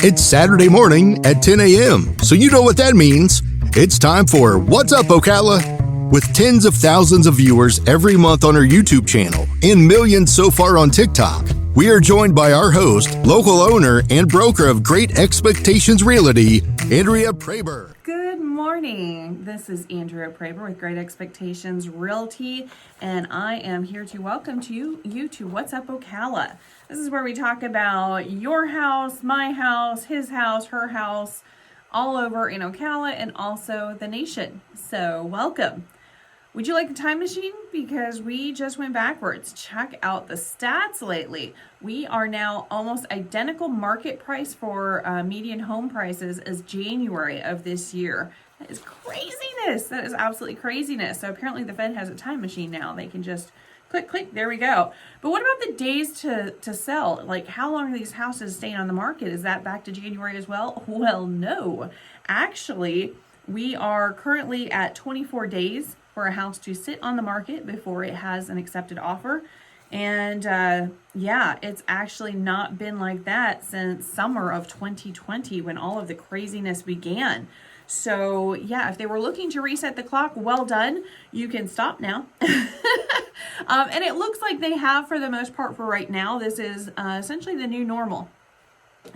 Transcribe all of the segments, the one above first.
It's Saturday morning at 10 a.m., so you know what that means. It's time for What's Up, Ocala? With tens of thousands of viewers every month on our YouTube channel and millions so far on TikTok, we are joined by our host, local owner and broker of Great Expectations Realty, Andrea Praber. Good morning. This is Andrea Praber with Great Expectations Realty, and I am here to welcome you to What's Up, Ocala. This is where we talk about your house, my house, his house, her house, all over in Ocala and also the nation. So welcome. Would you like a time machine? Because we just went backwards. Check out the stats lately. We are now almost identical market price for median home prices as January of this year. That is craziness. That is absolutely craziness. So apparently the Fed has a time machine now. They can just click, there we go. But what about the days to sell? Like, how long are these houses staying on the market? Is that back to January as well? Well, no. Actually, we are currently at 24 days for a house to sit on the market before it has an accepted offer. And yeah, it's actually not been like that since summer of 2020 when all of the craziness began. So yeah, if they were looking to reset the clock, well done. You can stop now. And it looks like they have for the most part for right now. This is essentially the new normal.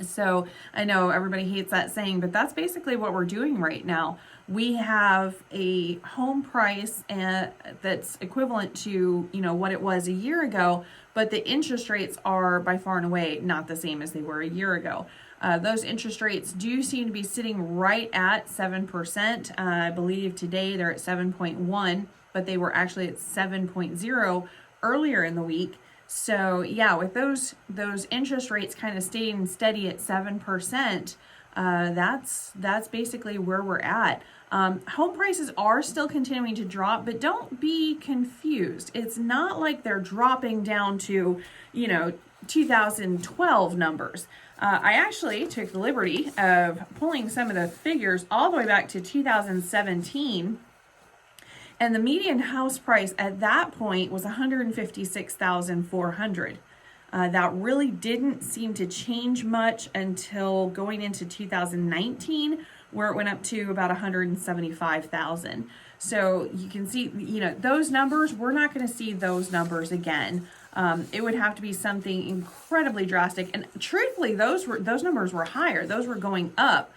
So I know everybody hates that saying, but that's basically what we're doing right now. We have a home price that's equivalent to, what it was a year ago, but the interest rates are by far and away not the same as they were a year ago. Those interest rates do seem to be sitting right at 7%. I believe today they're at 7.1, but they were actually at 7.0 earlier in the week. So yeah, with those interest rates kind of staying steady at 7%, that's basically where we're at. Home prices are still continuing to drop, but don't be confused. It's not like they're dropping down to, 2012 numbers. I actually took the liberty of pulling some of the figures all the way back to 2017. And the median house price at that point was $156,400. That really didn't seem to change much until going into 2019, where it went up to about $175,000. So you can see, those numbers, we're not going to see those numbers again. It would have to be something incredibly drastic. And truthfully, those numbers were higher. Those were going up.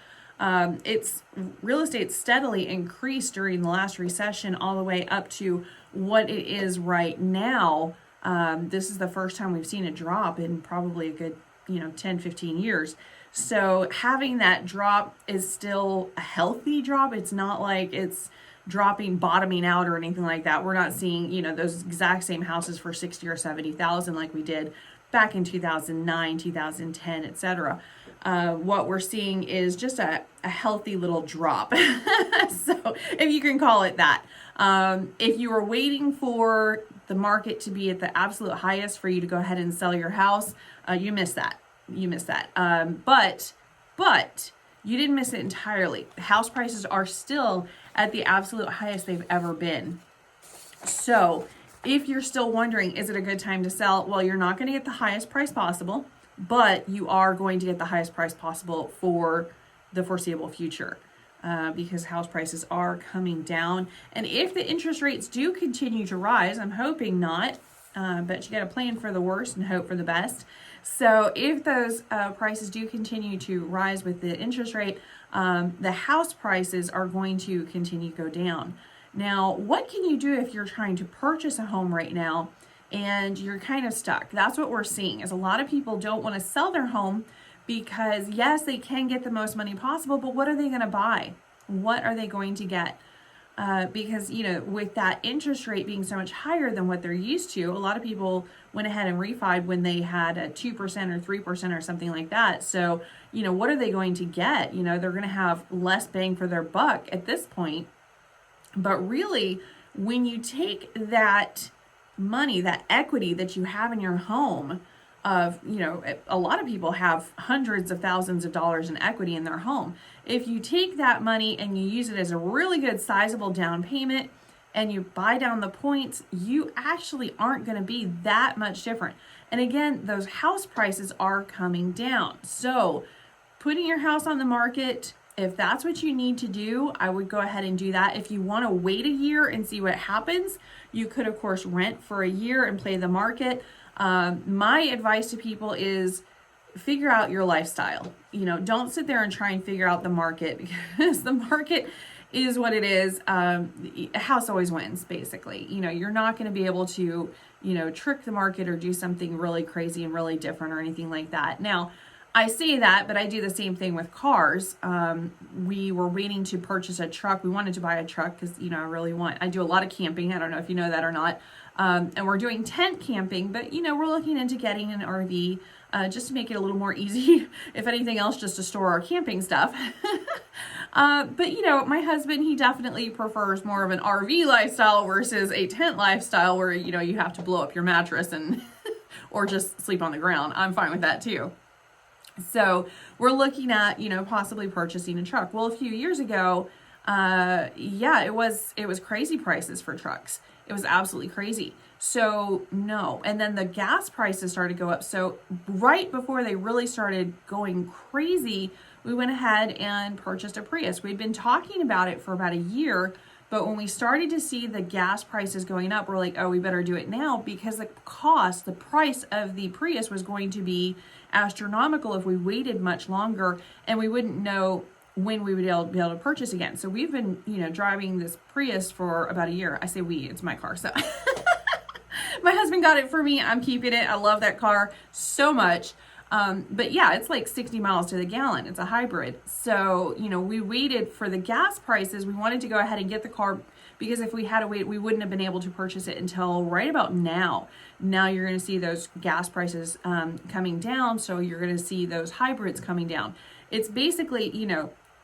Real estate steadily increased during the last recession all the way up to what it is right now. This is the first time we've seen a drop in probably a good, 10, 15 years. So having that drop is still a healthy drop. It's not like it's dropping, bottoming out or anything like that. We're not seeing, those exact same houses for 60 or 70,000 like we did back in 2009, 2010, etc. What we're seeing is just a healthy little drop. So if you can call it that. If you were waiting for the market to be at the absolute highest for you to go ahead and sell your house, you missed that. But you didn't miss it entirely. House prices are still at the absolute highest they've ever been. So if you're still wondering, is it a good time to sell? Well, you're not going to get the highest price possible, but you are going to get the highest price possible for the foreseeable future because house prices are coming down. And if the interest rates do continue to rise, I'm hoping not, but you got to plan for the worst and hope for the best. So if those prices do continue to rise with the interest rate, the house prices are going to continue to go down. Now, what can you do if you're trying to purchase a home right now and you're kind of stuck? That's what we're seeing is a lot of people don't want to sell their home because yes, they can get the most money possible, but what are they going to buy? What are they going to get? Because, with that interest rate being so much higher than what they're used to, a lot of people went ahead and refied when they had a 2% or 3% or something like that. So, what are they going to get? They're going to have less bang for their buck at this point. But really, when you take that money, that equity that you have in your home, a lot of people have hundreds of thousands of dollars in equity in their home. If you take that money and you use it as a really good sizable down payment and you buy down the points, you actually aren't going to be that much different. And again, those house prices are coming down. So putting your house on the market, if that's what you need to do, I would go ahead and do that. If you want to wait a year and see what happens, you could, of course, rent for a year and play the market. My advice to people is figure out your lifestyle. Don't sit there and try and figure out the market, because the market is what it is. A house always wins, basically. You're not going to be able to, trick the market or do something really crazy and really different or anything like that. Now, I say that, but I do the same thing with cars. We were waiting to purchase a truck. We wanted to buy a truck because, I do a lot of camping. I don't know if you know that or not. And we're doing tent camping, but, we're looking into getting an RV just to make it a little more easy, if anything else, just to store our camping stuff. But, my husband, he definitely prefers more of an RV lifestyle versus a tent lifestyle where, you have to blow up your mattress and or just sleep on the ground. I'm fine with that too. So we're looking at, possibly purchasing a truck. Well, a few years ago, it was crazy prices for trucks. It was absolutely crazy. So no. And then the gas prices started to go up. So right before they really started going crazy, we went ahead and purchased a Prius. We'd been talking about it for about a year, but when we started to see the gas prices going up, we're like, oh, we better do it now, because the price of the Prius was going to be astronomical if we waited much longer, and we wouldn't know when we would be able to purchase again. So we've been, driving this Prius for about a year. I say we, it's my car. So my husband got it for me. I'm keeping it. I love that car so much. But yeah, it's like 60 miles to the gallon. It's a hybrid. So, we waited for the gas prices. We wanted to go ahead and get the car, because if we had to wait, we wouldn't have been able to purchase it until right about now. Now you're going to see those gas prices coming down. So you're going to see those hybrids coming down. It's basically,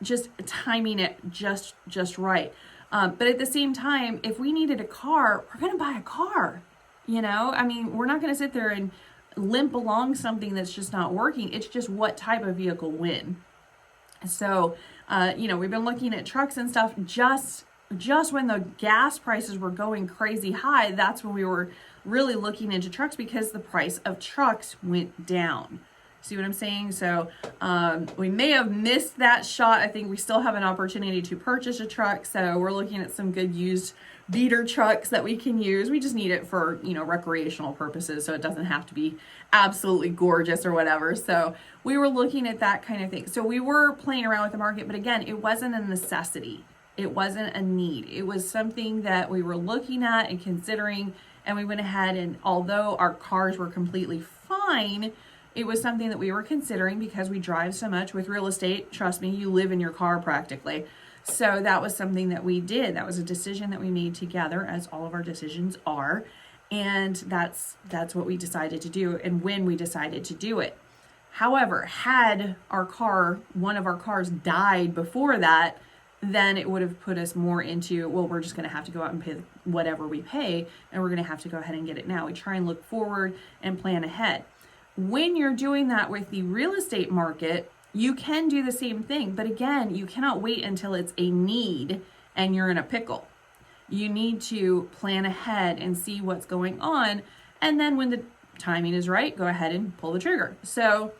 just timing it just right. But at the same time, if we needed a car, we're going to buy a car. We're not going to sit there and limp along something that's just not working. It's just what type of vehicle win. So, we've been looking at trucks and stuff. Just when the gas prices were going crazy high, that's when we were really looking into trucks, because the price of trucks went down. See what I'm saying? So we may have missed that shot. I think we still have an opportunity to purchase a truck. So we're looking at some good used beater trucks that we can use. We just need it for, recreational purposes. So it doesn't have to be absolutely gorgeous or whatever. So we were looking at that kind of thing. So we were playing around with the market, but again, it wasn't a necessity. It wasn't a need. It was something that we were looking at and considering, and we went ahead, and although our cars were completely fine, it was something that we were considering because we drive so much with real estate. Trust me, you live in your car practically. So that was something that we did. That was a decision that we made together, as all of our decisions are. And that's what we decided to do, and when we decided to do it. However, had one of our cars died before that, then it would have put us more into, well, we're just going to have to go out and pay whatever we pay, and we're going to have to go ahead and get it now. We try and look forward and plan ahead. When you're doing that with the real estate market, you can do the same thing. But again, you cannot wait until it's a need and you're in a pickle. You need to plan ahead and see what's going on. And then when the timing is right, go ahead and pull the trigger. So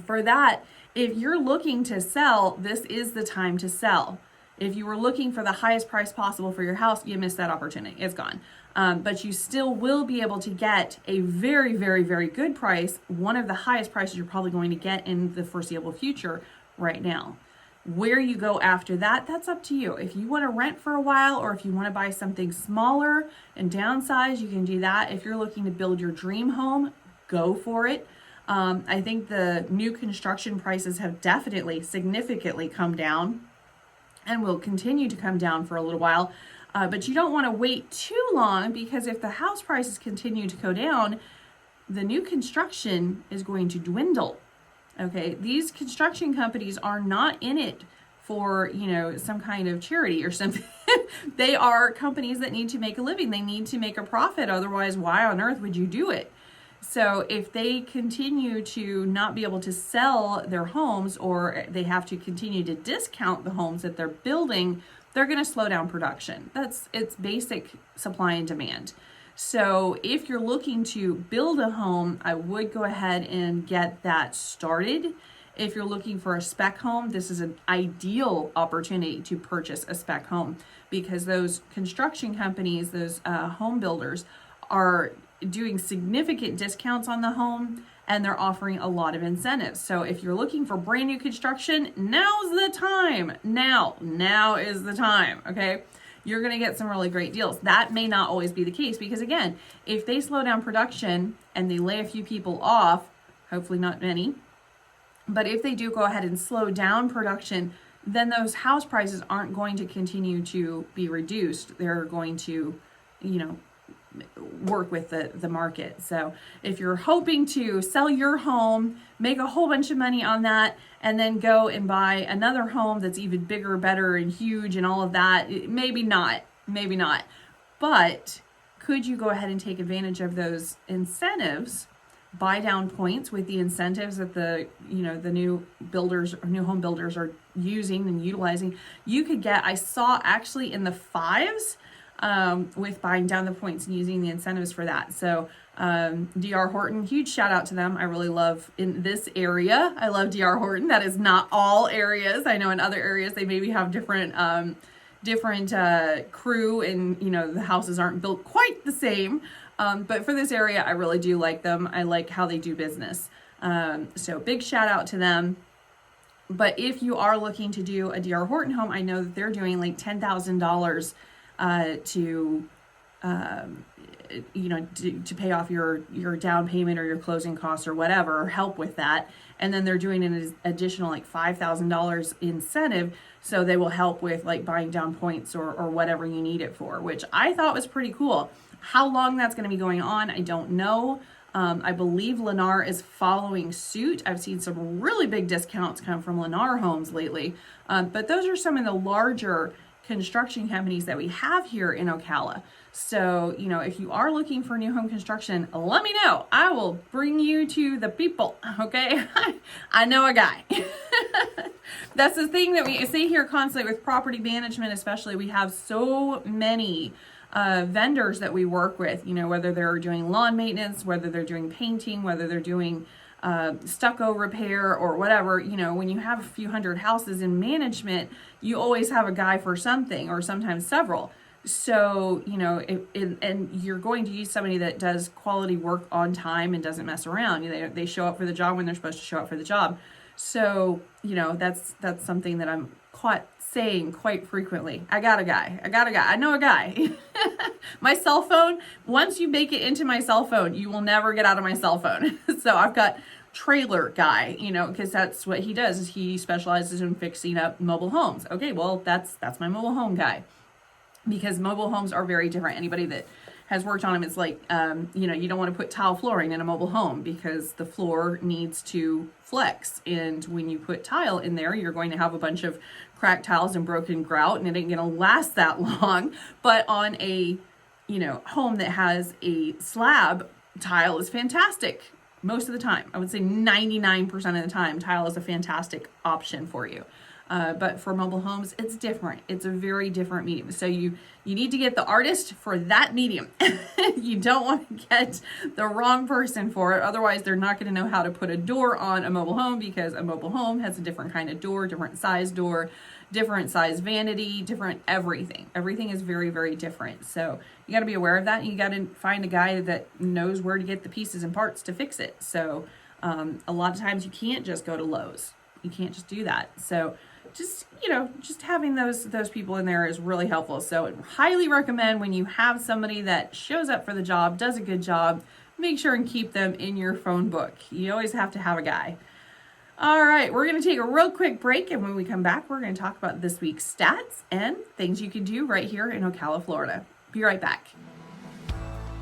for that, if you're looking to sell, this is the time to sell. If you were looking for the highest price possible for your house, you missed that opportunity. It's gone. But you still will be able to get a very, very, very good price, one of the highest prices you're probably going to get in the foreseeable future right now. Where you go after that, that's up to you. If you want to rent for a while, or if you want to buy something smaller and downsize, you can do that. If you're looking to build your dream home, go for it. I think the new construction prices have definitely significantly come down and will continue to come down for a little while. But you don't want to wait too long, because if the house prices continue to go down, the new construction is going to dwindle. Okay, these construction companies are not in it for, some kind of charity or something. They are companies that need to make a living. They need to make a profit. Otherwise, why on earth would you do it? So if they continue to not be able to sell their homes, or they have to continue to discount the homes that they're building, they're going to slow down production. It's basic supply and demand. So if you're looking to build a home, I would go ahead and get that started. If you're looking for a spec home, this is an ideal opportunity to purchase a spec home, because those construction companies, those home builders are doing significant discounts on the home, and they're offering a lot of incentives. So if you're looking for brand new construction, now's the time. Now is the time, okay? You're gonna get some really great deals. That may not always be the case, because again, if they slow down production and they lay a few people off, hopefully not many, but if they do go ahead and slow down production, then those house prices aren't going to continue to be reduced. They're going to, work with the market. So if you're hoping to sell your home, make a whole bunch of money on that, and then go and buy another home that's even bigger, better, and huge and all of that, maybe not. But could you go ahead and take advantage of those incentives, buy down points with the incentives that the new builders or new home builders are using and utilizing? You could get, I saw actually in the 5s, with buying down the points and using the incentives for that. So DR Horton, huge shout out to them. I really love in this area. I love DR Horton. That is not all areas. I know in other areas they maybe have different crew, and the houses aren't built quite the same. But for this area, I really do like them. I like how they do business. So big shout out to them. But if you are looking to do a DR Horton home, I know that they're doing like $10,000 to pay off your down payment or your closing costs or whatever, or help with that. And then they're doing an additional like $5,000 incentive, so they will help with like buying down points or whatever you need it for, which I thought was pretty cool. How long that's going to be going on, I don't know. I believe Lennar is following suit. I've seen some really big discounts come from Lennar homes lately, but those are some of the larger construction companies that we have here in Ocala. So, if you are looking for new home construction, let me know. I will bring you to the people, okay? I know a guy. That's the thing that we see here constantly with property management, especially. We have so many vendors that we work with, whether they're doing lawn maintenance, whether they're doing painting, whether they're doing stucco repair or whatever. When you have a few hundred houses in management, you always have a guy for something, or sometimes several. So, and you're going to use somebody that does quality work on time and doesn't mess around. They show up for the job when they're supposed to show up for the job. So, that's something that I'm saying quite frequently. I got a guy. I know a guy. My cell phone, once you make it into my cell phone, you will never get out of my cell phone. So I've got trailer guy, because that's what he does, is he specializes in fixing up mobile homes. Okay, well, that's my mobile home guy, because mobile homes are very different. Anybody that has worked on them, it's like, you don't want to put tile flooring in a mobile home, because the floor needs to flex. And when you put tile in there, you're going to have a bunch of cracked tiles and broken grout, and it ain't going to last that long. But on a, home that has a slab, tile is fantastic. Most of the time, I would say 99% of the time, tile is a fantastic option for you. But for mobile homes, it's different. It's a very different medium. So you need to get the artist for that medium. You don't want to get the wrong person for it. Otherwise, they're not going to know how to put a door on a mobile home, because a mobile home has a different kind of door, different size vanity, different everything. Everything is very, very different. So you got to be aware of that. And you got to find a guy that knows where to get the pieces and parts to fix it. So a lot of times you can't just go to Lowe's. You can't just do that. So just having those people in there is really helpful. So I highly recommend, when you have somebody that shows up for the job, does a good job, make sure and keep them in your phone book. You always have to have a guy. All right, we're going to take a real quick break, and when we come back, we're going to talk about this week's stats and things you can do right here in Ocala, Florida. Be right back.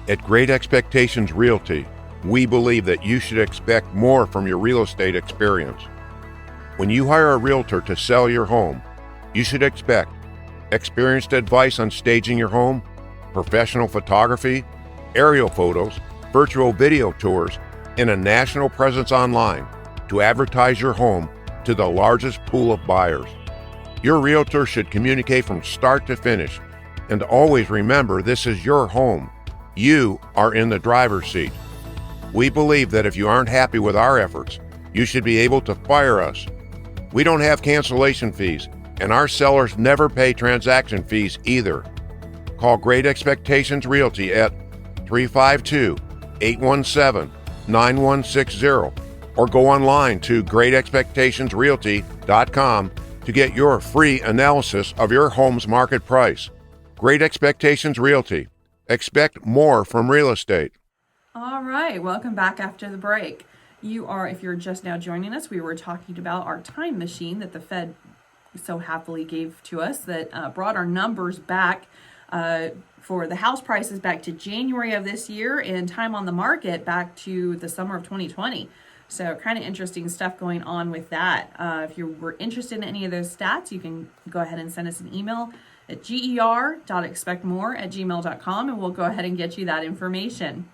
At Great Expectations Realty, we believe that you should expect more from your real estate experience. When you hire a realtor to sell your home, you should expect experienced advice on staging your home, professional photography, aerial photos, virtual video tours, and a national presence online to advertise your home to the largest pool of buyers. Your realtor should communicate from start to finish, and always remember, this is your home. You are in the driver's seat. We believe that if you aren't happy with our efforts, you should be able to fire us. We don't have cancellation fees, and our sellers never pay transaction fees either. Call Great Expectations Realty at 352-817-9160 or go online to GreatExpectationsRealty.com to get your free analysis of your home's market price. Great Expectations Realty. Expect more from real estate. All right, welcome back after the break. If you're just now joining us, we were talking about our time machine that the Fed so happily gave to us that brought our numbers back for the house prices back to January of this year and time on the market back to the summer of 2020. So kind of interesting stuff going on with that. If you were interested in any of those stats, you can go ahead and send us an email at GER.ExpectMore@gmail.com and we'll go ahead and get you that information.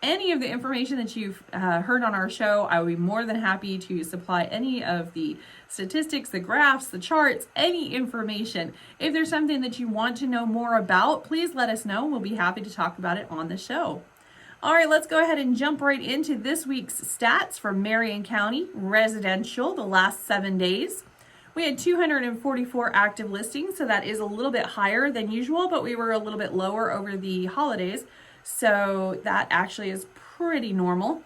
Any of the information that you've heard on our show, I would be more than happy to supply any of the statistics, the graphs, the charts, any information. If there's something that you want to know more about, please let us know. We'll be happy to talk about it on the show. All right, let's go ahead and jump right into this week's stats for Marion County residential the last 7 days. We had 244 active listings, so that is a little bit higher than usual, but we were a little bit lower over the holidays. So that actually is pretty normal.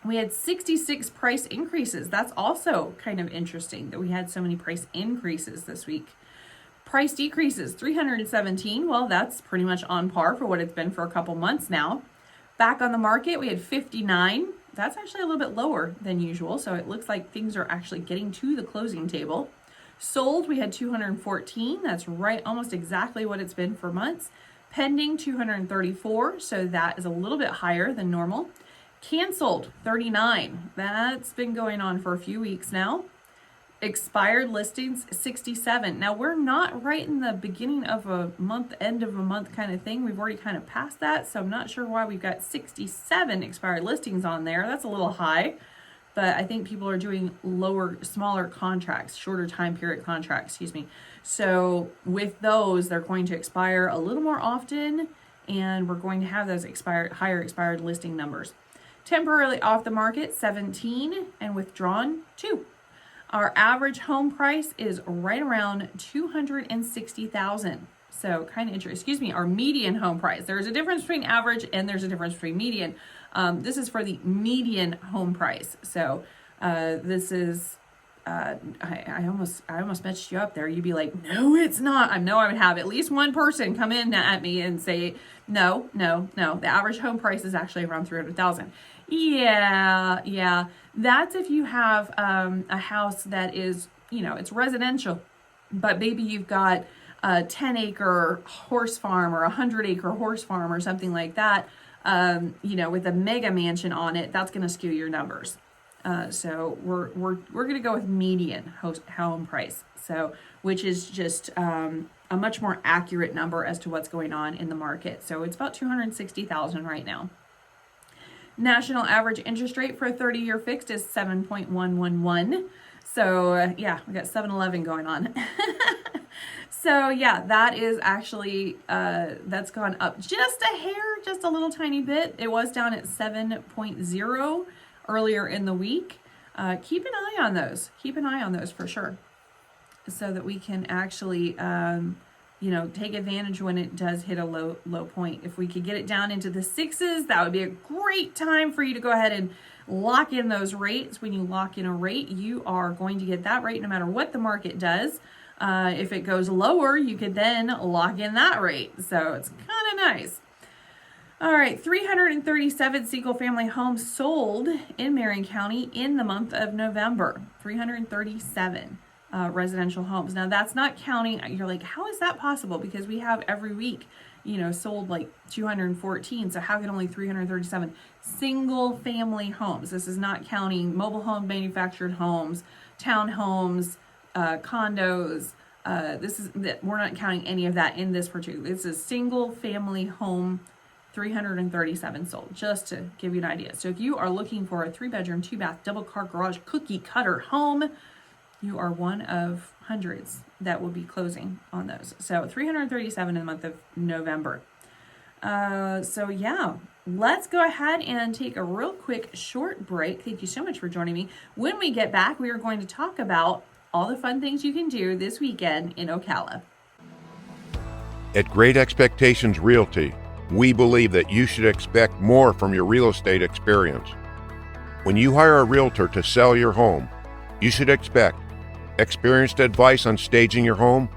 We had 66 price increases. That's also kind of interesting that we had so many price increases this week. Price decreases, 317. Well, that's pretty much on par for what it's been for a couple months now. Back on the market, we had 59. That's actually a little bit lower than usual. So it looks like things are actually getting to the closing table. Sold, we had 214. That's right, almost exactly what it's been for months. Pending, 234, so that is a little bit higher than normal. Canceled, 39. That's been going on for a few weeks now. Expired listings, 67. Now, we're not right in the beginning of a month, end of a month kind of thing. We've already kind of passed that, so I'm not sure why we've got 67 expired listings on there. That's a little high, but I think people are doing smaller contracts, shorter time period contracts, So with those, they're going to expire a little more often, and we're going to have those higher expired listing numbers. Temporarily off the market, 17, and withdrawn, 2. Our average home price is right around $260,000. So kind of interesting. Our median home price. There's a difference between average and there's a difference between median. This is for the median home price. So this is. I almost messed you up there. You'd be like, no, it's not. I know I would have at least one person come in at me and say, no. The average home price is actually around $300,000. Yeah. That's if you have a house that is, it's residential, but maybe you've got a 10-acre horse farm or a 100-acre horse farm or something like that, with a mega mansion on it. That's going to skew your numbers. So we're going to go with median home price. So, which is just a much more accurate number as to what's going on in the market. So it's about $260,000 right now. National average interest rate for a 30-year fixed is 7.111. So we got 7-Eleven going on. So that is actually, that's gone up just a hair, just a little tiny bit. It was down at 7.0 earlier in the week. Keep an eye on those. Keep an eye on those for sure, so that we can actually, take advantage when it does hit a low point. If we could get it down into the 6s, that would be a great time for you to go ahead and lock in those rates. When you lock in a rate, you are going to get that rate no matter what the market does. If it goes lower, you could then lock in that rate. So it's kind of nice. All right, 337 single-family homes sold in Marion County in the month of November. 337 residential homes. Now, that's not counting. You're like, how is that possible? Because we have every week, sold like 214. So how can only 337 single-family homes? This is not counting mobile home, manufactured homes, townhomes, condos. We're not counting any of that in this particular. This is single-family home. 337 sold, just to give you an idea. So if you are looking for a 3-bedroom, 2-bath, double-car garage, cookie-cutter home, you are one of hundreds that will be closing on those. So 337 in the month of November. let's go ahead and take a real quick short break. Thank you so much for joining me. When we get back, we are going to talk about all the fun things you can do this weekend in Ocala. At Great Expectations Realty, we believe that you should expect more from your real estate experience. When you hire a realtor to sell your home, you should expect experienced advice on staging your home,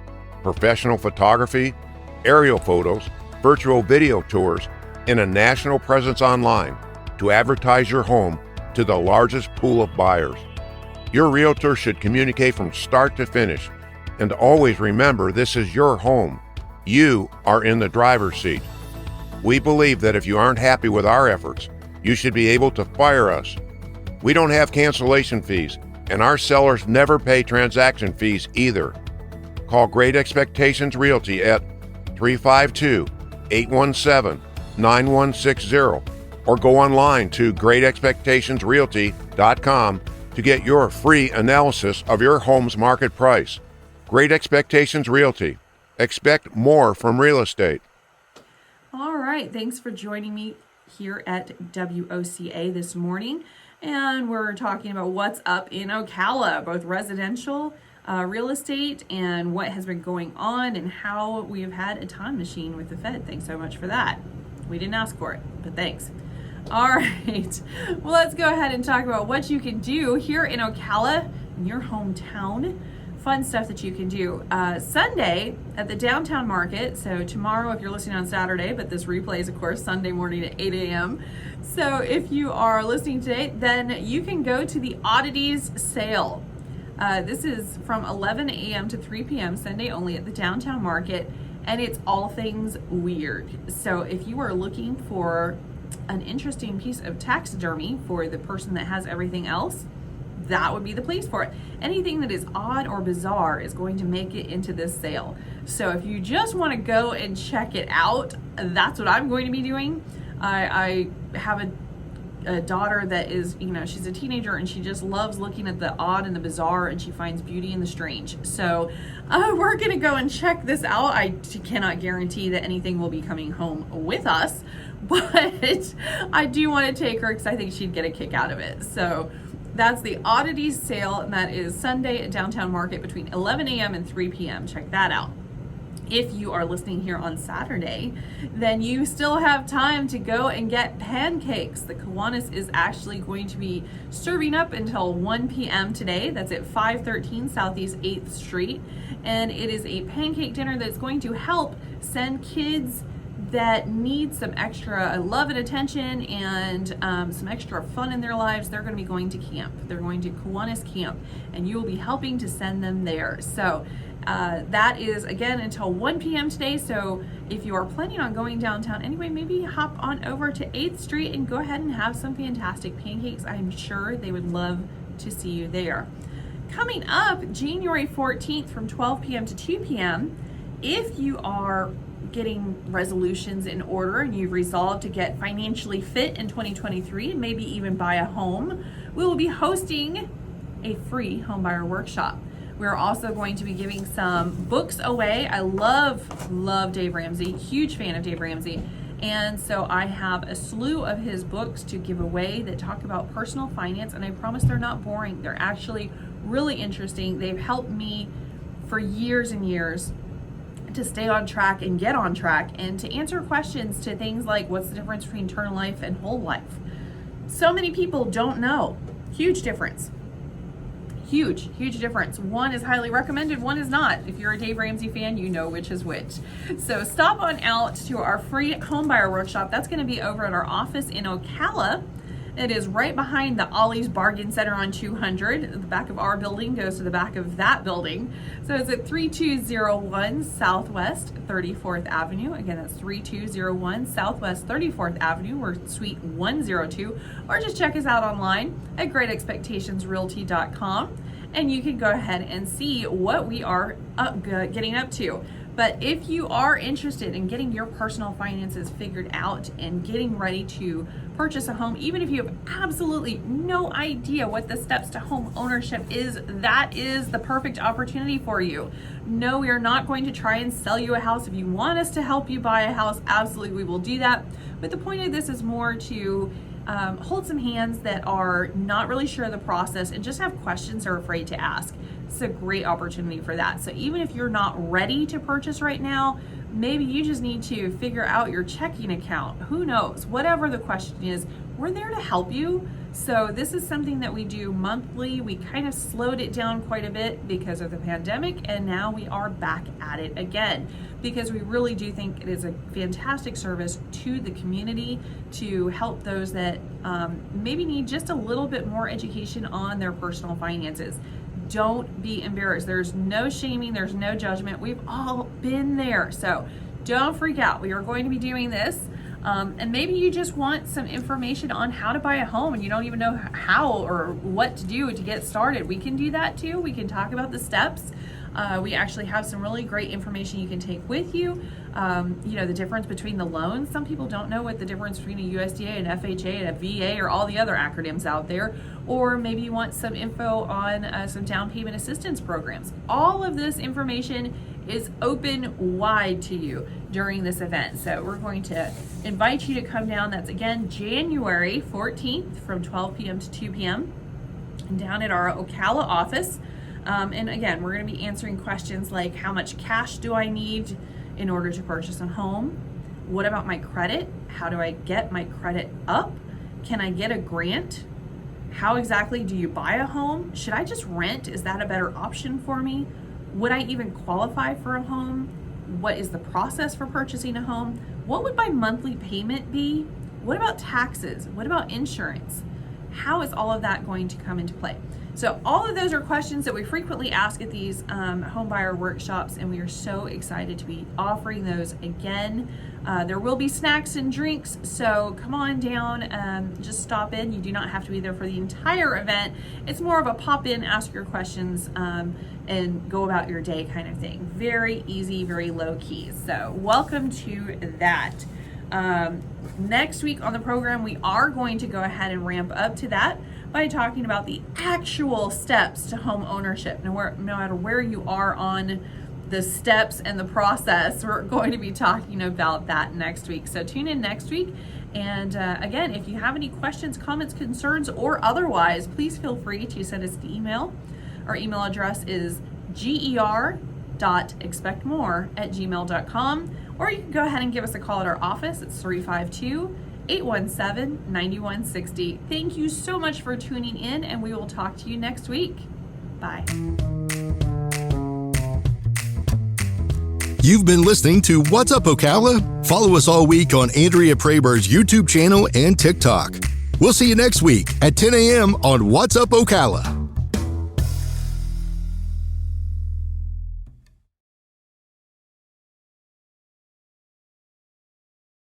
professional photography, aerial photos, virtual video tours, and a national presence online to advertise your home to the largest pool of buyers. Your realtor should communicate from start to finish, and always remember this is your home. You are in the driver's seat. We believe that if you aren't happy with our efforts, you should be able to fire us. We don't have cancellation fees, and our sellers never pay transaction fees either. Call Great Expectations Realty at 352-817-9160 or go online to GreatExpectationsRealty.com to get your free analysis of your home's market price. Great Expectations Realty. Expect more from real estate. All right, thanks for joining me here at WOCA this morning. And we're talking about what's up in Ocala, both residential, real estate, and what has been going on and how we have had a time machine with the Fed. Thanks so much for that. We didn't ask for it, but thanks. All right, well, let's go ahead and talk about what you can do here in Ocala, in your hometown. Fun stuff that you can do. Sunday at the downtown market, so tomorrow if you're listening on Saturday, but this replay is of course Sunday morning at 8 a.m. So if you are listening today, then you can go to the Oddities sale. This is from 11 a.m. to 3 p.m. Sunday only at the downtown market, and it's all things weird. So if you are looking for an interesting piece of taxidermy for the person that has everything else, that would be the place for it. Anything that is odd or bizarre is going to make it into this sale. So if you just want to go and check it out, that's what I'm going to be doing. I have a daughter that is, she's a teenager and she just loves looking at the odd and the bizarre, and she finds beauty in the strange. So we're going to go and check this out. I cannot guarantee that anything will be coming home with us, but I do want to take her because I think she'd get a kick out of it. So that's the Oddities sale, and that is Sunday at Downtown Market between 11 a.m. and 3 p.m. Check that out. If you are listening here on Saturday, then you still have time to go and get pancakes. The Kiwanis is actually going to be serving up until 1 p.m. today. That's at 513 Southeast 8th Street. And it is a pancake dinner that's going to help send kids that need some extra love and attention and some extra fun in their lives. They're going to be going to camp. They're going to Kiwanis Camp, and you will be helping to send them there. So that is, again, until 1 p.m. today. So if you are planning on going downtown anyway, maybe hop on over to 8th Street and go ahead and have some fantastic pancakes. I'm sure they would love to see you there. Coming up, January 14th from 12 p.m. to 2 p.m., if you are getting resolutions in order and you've resolved to get financially fit in 2023 and maybe even buy a home, we will be hosting a free homebuyer workshop. We're also going to be giving some books away. I love Dave Ramsey, huge fan of Dave Ramsey. And so I have a slew of his books to give away that talk about personal finance, and I promise they're not boring. They're actually really interesting. They've helped me for years and years to stay on track and get on track and to answer questions to things like what's the difference between term life and whole life. So many people don't know. Huge difference. Huge difference. One is highly recommended, one is not. If you're a Dave Ramsey fan, you know which is which. So stop on out to our free homebuyer workshop. That's going to be over at our office in Ocala. It is right behind the Ollie's Bargain Center on 200. The back of our building goes to the back of that building. So it's at 3201 Southwest 34th Avenue. Again, that's 3201 Southwest 34th Avenue. We're Suite 102. Or just check us out online at GreatExpectationsRealty.com. And you can go ahead and see what we are getting up to. But if you are interested in getting your personal finances figured out and getting ready to purchase a home, even if you have absolutely no idea what the steps to home ownership is, that is the perfect opportunity for you. No, we are not going to try and sell you a house. If you want us to help you buy a house, absolutely we will do that. But the point of this is more to hold some hands that are not really sure of the process and just have questions or afraid to ask. It's a great opportunity for that. So even if you're not ready to purchase right now, maybe you just need to figure out your checking account. Who knows? Whatever the question is, we're there to help you. So this is something that we do monthly. We kind of slowed it down quite a bit because of the pandemic, and now we are back at it again because we really do think it is a fantastic service to the community to help those that maybe need just a little bit more education on their personal finances. Don't be embarrassed. There's no shaming, there's no judgment. We've all been there. So don't freak out. We are going to be doing this. And maybe you just want some information on how to buy a home and you don't even know how or what to do to get started. We can do that too. We can talk about the steps. We actually have some really great information you can take with you. The difference between the loans. Some people don't know what the difference between a USDA, an FHA, and a VA, or all the other acronyms out there. Or maybe you want some info on some down payment assistance programs. All of this information is open wide to you during this event. So we're going to invite you to come down. That's again January 14th from 12 p.m. to 2 p.m. down at our Ocala office. And again, we're going to be answering questions like, how much cash do I need in order to purchase a home? What about my credit? How do I get my credit up? Can I get a grant? How exactly do you buy a home? Should I just rent? Is that a better option for me? Would I even qualify for a home? What is the process for purchasing a home? What would my monthly payment be? What about taxes? What about insurance? How is all of that going to come into play? So all of those are questions that we frequently ask at these home buyer workshops, and we are so excited to be offering those again. There will be snacks and drinks, so come on down, just stop in. You do not have to be there for the entire event. It's more of a pop in, ask your questions, and go about your day kind of thing. Very easy, very low key. So welcome to that. Next week on the program, we are going to go ahead and ramp up to that by talking about the actual steps to home ownership. No matter where you are on the steps and the process, we're going to be talking about that next week. So tune in next week. And again, if you have any questions, comments, concerns, or otherwise, please feel free to send us an email. Our email address is GER.ExpectMore@gmail.com, or you can go ahead and give us a call at our office. It's 352-817-9160. Thank you so much for tuning in, and we will talk to you next week. Bye. You've been listening to What's Up, Ocala? Follow us all week on Andrea Praber's YouTube channel and TikTok. We'll see you next week at 10 a.m. on What's Up, Ocala.